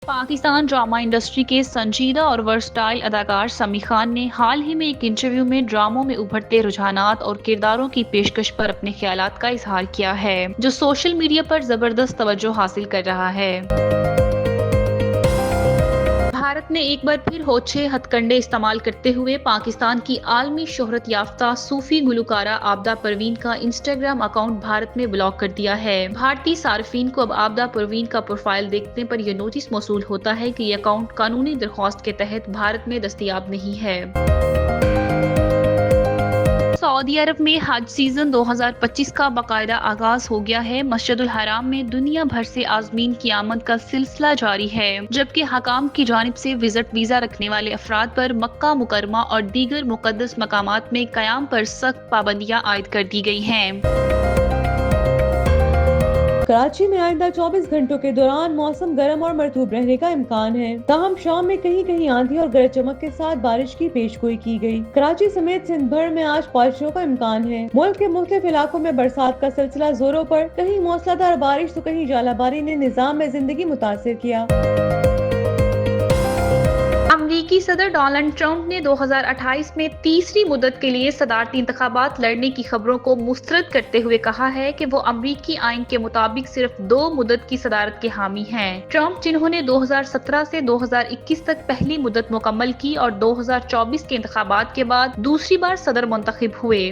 Pakistan drama industry کے سنجیدہ اور ورسٹائل اداکار سمیع خان نے حال ہی میں ایک انٹرویو میں ڈراموں میں ابھرتے رجحانات اور کرداروں کی پیشکش پر اپنے خیالات کا اظہار کیا ہے، جو سوشل میڈیا پر زبردست توجہ حاصل کر رہا ہے۔ بھارت نے ایک بار پھر ہوچھے ہتھ کنڈے استعمال کرتے ہوئے پاکستان کی عالمی شہرت یافتہ صوفی گلوکارہ عابدہ پروین کا انسٹاگرام اکاؤنٹ بھارت میں بلاک کر دیا ہے۔ بھارتی صارفین کو اب عابدہ پروین کا پروفائل دیکھنے پر یہ نوٹس موصول ہوتا ہے کہ یہ اکاؤنٹ قانونی درخواست کے تحت بھارت میں دستیاب نہیں ہے۔ سعودی عرب میں حج سیزن 2025 کا باقاعدہ آغاز ہو گیا ہے۔ مسجد الحرام میں دنیا بھر سے عازمین کی آمد کا سلسلہ جاری ہے، جبکہ حکام کی جانب سے وزٹ ویزا رکھنے والے افراد پر مکہ مکرمہ اور دیگر مقدس مقامات میں قیام پر سخت پابندیاں عائد کر دی گئی ہیں۔ کراچی میں آئندہ 24 گھنٹوں کے دوران موسم گرم اور مرطوب رہنے کا امکان ہے، تاہم شام میں کہیں کہیں آندھی اور گرج چمک کے ساتھ بارش کی پیشگوئی کی گئی۔ کراچی سمیت سندھ بھر میں آج بارشوں کا امکان ہے۔ ملک کے مختلف علاقوں میں برسات کا سلسلہ زوروں پر، کہیں موسلادھار بارش تو کہیں ژالہ باری نے نظام میں زندگی متاثر کیا۔ امریکی صدر ڈونلڈ ٹرمپ نے 2028 میں تیسری مدت کے لیے صدارتی انتخابات لڑنے کی خبروں کو مسترد کرتے ہوئے کہا ہے کہ وہ امریکی آئین کے مطابق صرف 2 مدت کی صدارت کے حامی ہیں۔ ٹرمپ، جنہوں نے 2017 سے 2021 تک پہلی مدت مکمل کی اور 2024 کے انتخابات کے بعد دوسری بار صدر منتخب ہوئے۔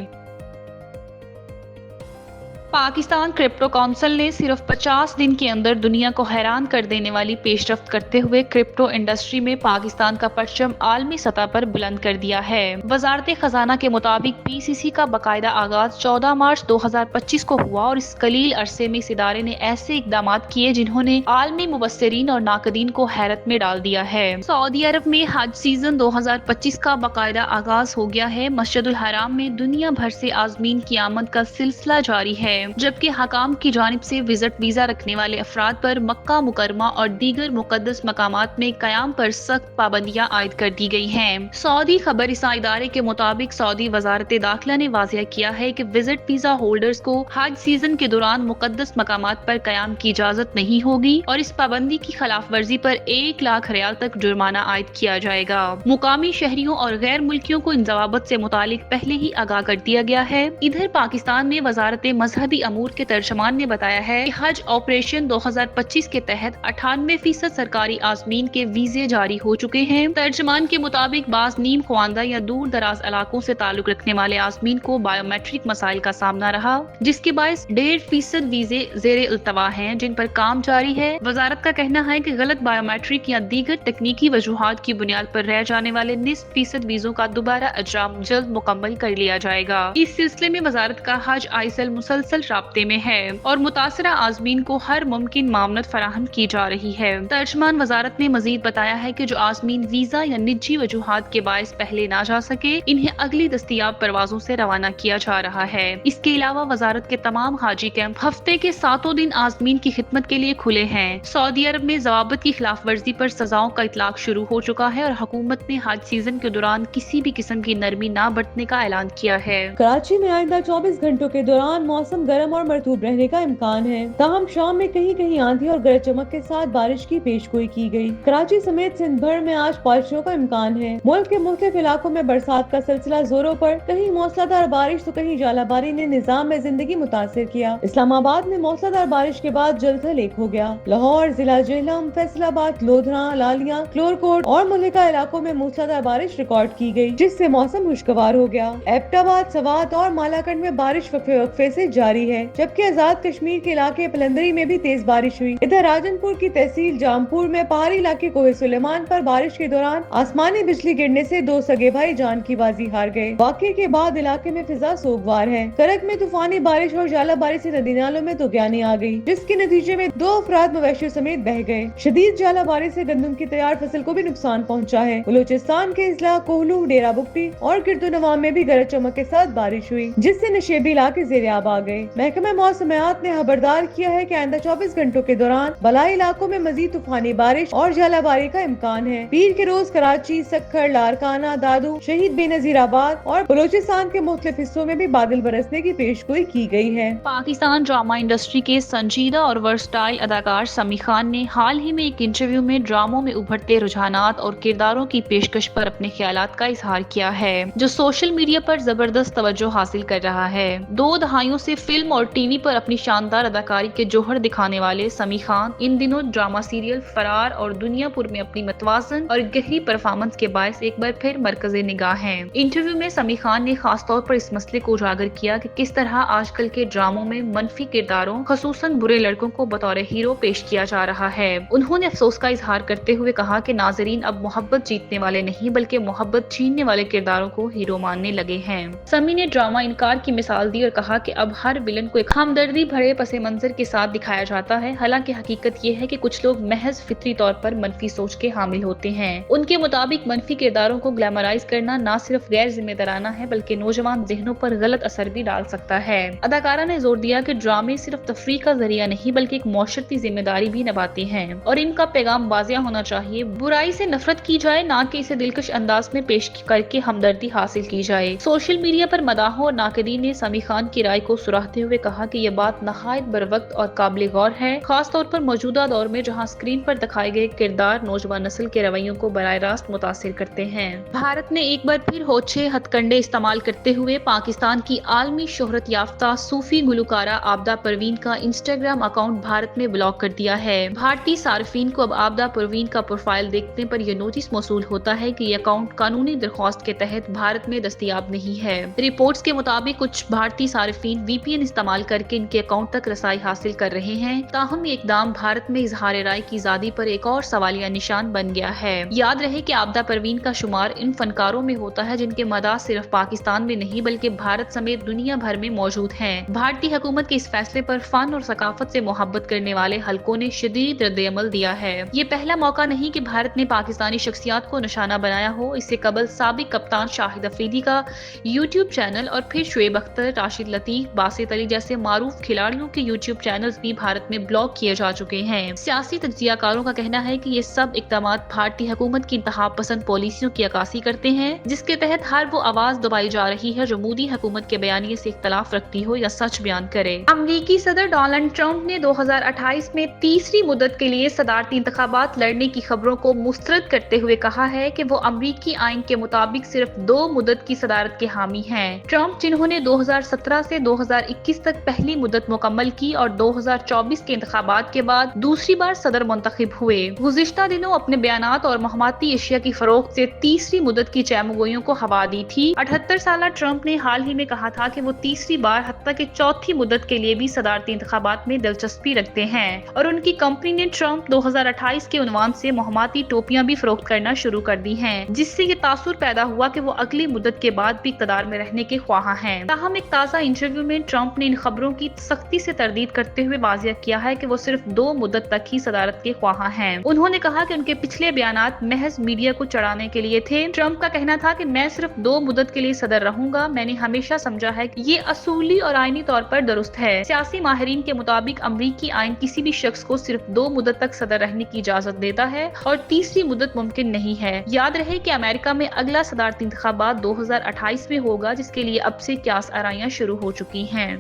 پاکستان کرپٹو کونسل نے صرف 50 دن کے اندر دنیا کو حیران کر دینے والی پیش رفت کرتے ہوئے کرپٹو انڈسٹری میں پاکستان کا پرچم عالمی سطح پر بلند کر دیا ہے۔ وزارت خزانہ کے مطابق PCC کا باقاعدہ آغاز 14 مارچ 2025 کو ہوا اور اس قلیل عرصے میں اس ادارے نے ایسے اقدامات کیے جنہوں نے عالمی مبصرین اور ناقدین کو حیرت میں ڈال دیا ہے۔ سعودی عرب میں حج سیزن 2025 کا باقاعدہ آغاز ہو گیا ہے۔ مسجد الحرام میں دنیا بھر سے عازمین کی آمد کا سلسلہ جاری ہے، جبکہ حکام کی جانب سے وزٹ ویزا رکھنے والے افراد پر مکہ مکرمہ اور دیگر مقدس مقامات میں قیام پر سخت پابندیاں عائد کر دی گئی ہیں۔ سعودی خبر رساں ادارے کے مطابق سعودی وزارت داخلہ نے واضح کیا ہے کہ وزٹ ویزا ہولڈرز کو حج سیزن کے دوران مقدس مقامات پر قیام کی اجازت نہیں ہوگی اور اس پابندی کی خلاف ورزی پر 1 لاکھ ریال تک جرمانہ عائد کیا جائے گا۔ مقامی شہریوں اور غیر ملکیوں کو ان ضوابط سے متعلق پہلے ہی آگاہ کر دیا گیا ہے۔ ادھر پاکستان میں وزارت مذہبی امور کے ترجمان نے بتایا ہے کہ حج آپریشن 2025 کے تحت 98% سرکاری عازمین کے ویزے جاری ہو چکے ہیں۔ ترجمان کے مطابق بعض نیم خواندہ یا دور دراز علاقوں سے تعلق رکھنے والے عازمین کو بائیو میٹرک مسائل کا سامنا رہا، جس کے باعث 1.5% ویزے زیر التوا ہیں جن پر کام جاری ہے۔ وزارت کا کہنا ہے کہ غلط بائیو میٹرک یا دیگر تکنیکی وجوہات کی بنیاد پر رہ جانے والے 0.5% ویزوں کا دوبارہ اجرام جلد مکمل کر لیا جائے گا۔ اس سلسلے میں وزارت کا حج ISL مسلسل رابطے میں ہے اور متاثرہ عازمین کو ہر ممکن معاونت فراہم کی جا رہی ہے۔ ترجمان وزارت نے مزید بتایا ہے کہ جو عازمین ویزا یا نجی وجوہات کے باعث پہلے نہ جا سکے، انہیں اگلی دستیاب پروازوں سے روانہ کیا جا رہا ہے۔ اس کے علاوہ وزارت کے تمام حاجی کیمپ ہفتے کے 7 دن عازمین کی خدمت کے لیے کھلے ہیں۔ سعودی عرب میں ضوابط کی خلاف ورزی پر سزاؤں کا اطلاق شروع ہو چکا ہے اور حکومت نے حج سیزن کے دوران کسی بھی قسم کی نرمی نہ برتنے کا اعلان کیا ہے۔ کراچی میں آئندہ 24 گھنٹوں کے دوران موسم گرم اور مرطوب رہنے کا امکان ہے، تاہم شام میں کہیں کہیں آندھی اور گرج چمک کے ساتھ بارش کی پیشگوئی کی گئی۔ کراچی سمیت سندھ بھر میں آج بارشوں کا امکان ہے۔ ملک کے مختلف علاقوں میں برسات کا سلسلہ زوروں پر، کہیں موسلادھار بارش تو کہیں ژالہ باری نے نظام میں زندگی متاثر کیا۔ اسلام آباد میں موسلادھار بارش کے بعد جلتھل ایک ہو گیا۔ لاہور، ضلع جہلم، فیصل آباد، لودھراں، لالیاں، کلورکوٹ اور ملکہ علاقوں میں موسلادھار بارش ریکارڈ کی گئی، جس سے موسم خوشگوار ہو گیا۔ ایبٹ آباد، سوات اور مالاکنڈ میں بارش وقفے وقفے سے جاری ہے، جبکہ آزاد کشمیر کے علاقے پلندری میں بھی تیز بارش ہوئی۔ ادھر راجن پور کی تحصیل جامپور میں پہاڑی علاقے کوہ سلیمان پر بارش کے دوران آسمانی بجلی گرنے سے 2 سگے بھائی جان کی بازی ہار گئے۔ واقعے کے بعد علاقے میں فضا سوگوار ہے۔ کرک میں طوفانی بارش اور ژالہ باری سے ندی نالوں میں طغیانی آ گئی، جس کے نتیجے میں 2 افراد مویشیوں سمیت بہہ گئے۔ شدید ژالہ باری سے گندم کی تیار فصل کو بھی نقصان پہنچا ہے۔ بلوچستان کے اضلاع کوہلو، ڈیرہ بگٹی اور گردو نواں میں بھی گرج چمک کے ساتھ بارش ہوئی، جس سے نشیبی علاقے زیر آب آ گئے۔ محکمہ موسمیات نے خبردار کیا ہے کہ آئندہ 24 گھنٹوں کے دوران بالائی علاقوں میں مزید طوفانی بارش اور ژالہ باری کا امکان ہے۔ پیر کے روز کراچی، سکھر، لاڑکانہ، دادو، شہید بے نظیر آباد اور بلوچستان کے مختلف حصوں میں بھی بادل برسنے کی پیشگوئی کی گئی ہے۔ پاکستان ڈرامہ انڈسٹری کے سنجیدہ اور ورسٹائل اداکار سمیع خان نے حال ہی میں ایک انٹرویو میں ڈراموں میں ابھرتے رجحانات اور کرداروں کی پیشکش پر اپنے خیالات کا اظہار کیا ہے، جو سوشل میڈیا پر زبردست توجہ حاصل کر رہا ہے۔ 2 دہائیوں سے فلم اور ٹی وی پر اپنی شاندار اداکاری کے جوہر دکھانے والے سمیع خان ان دنوں ڈرامہ سیریل فرار اور دنیا پور میں اپنی متوازن اور گہری پرفارمنس کے باعث ایک بار پھر مرکز نگاہ ہیں۔ انٹرویو میں سمیع خان نے خاص طور پر اس مسئلے کو اجاگر کیا کہ کس طرح آج کل کے ڈراموں میں منفی کرداروں، خصوصاً برے لڑکوں کو بطور ہیرو پیش کیا جا رہا ہے۔ انہوں نے افسوس کا اظہار کرتے ہوئے کہا کہ ناظرین اب محبت جیتنے والے نہیں بلکہ محبت چھیننے والے کرداروں کو ہیرو ماننے لگے ہیں۔ سمیع نے ڈرامہ انکار کی مثال دی اور کہا کہ اب ہر ویلن کو ایک ہمدردی بھرے پس منظر کے ساتھ دکھایا جاتا ہے، حالانکہ حقیقت یہ ہے کہ کچھ لوگ محض فطری طور پر منفی سوچ کے حامل ہوتے ہیں۔ ان کے مطابق منفی کرداروں کو گلیمرائز کرنا نہ صرف غیر ذمہ دارانہ ہے بلکہ نوجوان ذہنوں پر غلط اثر بھی ڈال سکتا ہے۔ اداکارہ نے زور دیا کہ ڈرامے صرف تفریح کا ذریعہ نہیں بلکہ ایک معاشرتی ذمہ داری بھی نبھاتے ہیں اور ان کا پیغام واضح ہونا چاہیے، برائی سے نفرت کی جائے نہ کہ اسے دلکش انداز میں پیش کر کے ہمدردی حاصل کی جائے۔ سوشل میڈیا پر مداحوں اور ناقدین نے سمیع خان کی رائے کو سراہتے ہوئے کہا کہ یہ بات نہایت بروقت اور قابل غور ہے، خاص طور پر موجودہ دور میں جہاں اسکرین پر دکھائے گئے کردار نوجوان نسل کے رویوں کو براہ راست متاثر کرتے ہیں۔ بھارت نے ایک بار پھر ہوچھے ہتھ کنڈے استعمال کرتے ہوئے پاکستان کی عالمی شہرت یافتہ صوفی گلوکارہ آبدہ پروین کا انسٹاگرام اکاؤنٹ بھارت میں بلاک کر دیا ہے۔ بھارتی صارفین کو اب آبدہ پروین کا پروفائل دیکھنے پر یہ نوٹس موصول ہوتا ہے کہ یہ اکاؤنٹ قانونی درخواست کے تحت بھارت میں دستیاب نہیں ہے۔ رپورٹس کے مطابق کچھ بھارتی صارفین وی پی این استعمال کر کے ان کے اکاؤنٹ تک رسائی حاصل کر رہے ہیں، تاہم یہ اقدام بھارت میں اظہار رائے کی آزادی پر ایک اور سوالیہ نشان بن گیا ہے۔ یاد رہے کہ آبدہ پروین کا شمار ان فنکاروں میں ہوتا ہے جن کے مداح صرف پاکستان میں نہیں بلکہ بھارت سمیت دنیا بھر میں موجود ہیں۔ بھارتی حکومت کے اس فیصلے پر فن اور ثقافت سے محبت کرنے والے حلقوں نے شدید رد عمل دیا ہے۔ یہ پہلا موقع نہیں کہ بھارت نے پاکستانی شخصیات کو نشانہ بنایا ہو۔ اس سے قبل سابق کپتان شاہد افریدی کا یوٹیوب چینل اور پھر شعیب اختر، راشد لطیف، باسط علی جیسے معروف کھلاڑیوں کے یوٹیوب چینلز بھی بھارت میں بلاک کیے جا چکے ہیں۔ سیاسی تجزیہ کاروں کا کہنا ہے کہ یہ سب اقدامات بھارتی حکومت کی انتہا پسند پالیسیوں کی عکاسی کرتے ہیں، جس کے تحت ہر وہ آواز دبائی جا رہی ہے جو مودی حکومت کے بیانیے سے اختلاف رکھتی ہو یا سچ بیان کرے۔ امریکی صدر ڈونلڈ ٹرمپ نے 2028 میں تیسری مدت کے لیے صدارتی انتخابات لڑنے کی خبروں کو مسترد کرتے ہوئے کہا ہے کہ وہ امریکی آئین کے مطابق صرف 2 مدت کی صدارت کے حامی ہیں۔ ٹرمپ، جنہوں نے 2017 سے 2021 تک پہلی مدت مکمل کی اور 2024 کے انتخابات کے بعد دوسری بار صدر منتخب ہوئے، گزشتہ دنوں اپنے بیانات اور مہماتی اشیاء کی فروخت سے تیسری مدت کی چیمگوئیوں کو ہوا دی تھی۔ 78 سالہ ٹرمپ نے حال ہی میں کہا تھا کہ وہ تیسری بار حتیٰ کہ چوتھی مدت کے لیے بھی صدارتی انتخابات میں دلچسپی رکھتے ہیں، اور ان کی کمپنی نے ٹرمپ 2028 کے عنوان سے مہماتی ٹوپیاں بھی فروخت کرنا شروع کر دی ہیں، جس سے یہ تاثر پیدا ہوا کہ وہ اگلی مدت کے بعد بھی اقتدار میں رہنے کے خواہاں ہیں۔ تاہم ایک تازہ انٹرویو میں ٹرمپ نے ان خبروں کی سختی سے تردید کرتے ہوئے واضح کیا ہے کہ وہ صرف 2 مدت تک ہی صدارت کے خواہاں ہیں۔ انہوں نے کہا کہ ان کے پچھلے بیانات محض میڈیا کو چڑھانے کے لیے تھے۔ ٹرمپ کا کہنا تھا کہ میں صرف 2 مدت کے لیے صدر رہوں گا۔ میں نے ہمیشہ سمجھا ہے کہ یہ اصولی اور آئینی طور پر درست ہے۔ سیاسی ماہرین کے مطابق امریکی آئین کسی بھی شخص کو صرف 2 مدت تک صدر رہنے کی اجازت دیتا ہے اور تیسری مدت ممکن نہیں ہے۔ یاد رہے کہ امریکہ میں اگلا صدارتی انتخابات 2028 میں ہوگا، جس کے لیے اب سے قیاس آرائیاں شروع ہو چکی ہیں۔